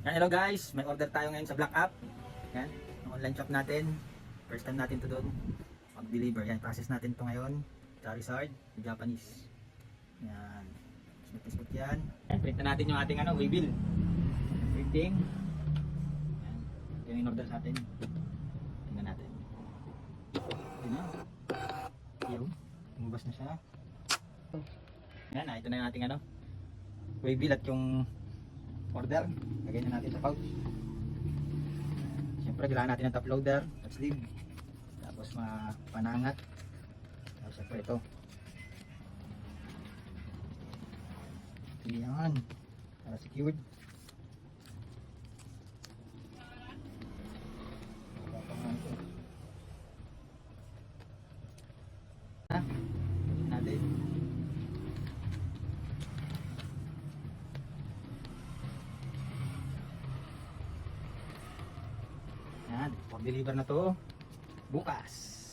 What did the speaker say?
Yan, hello guys, may order tayo ngayon sa Black App. Yan, ang online shop natin. First time natin to doon mag-deliver. Yan, process natin to ngayon. Charizard, Japanese. Yan, smooth yan. Yan, print na natin yung ating waybill. Printing. Yan, yung in-order natin. Tingnan natin. Tingnan. Yung, umubas na siya. Yan, ito na yung ating waybill at yung order. Lagay na natin sa pouch. Siyempre kailangan natin ng top loader at sleeve, tapos mga panangat. Tapos siyempre ito. Yan, para secured. Natin. Yan, pag-deliver na to bukas.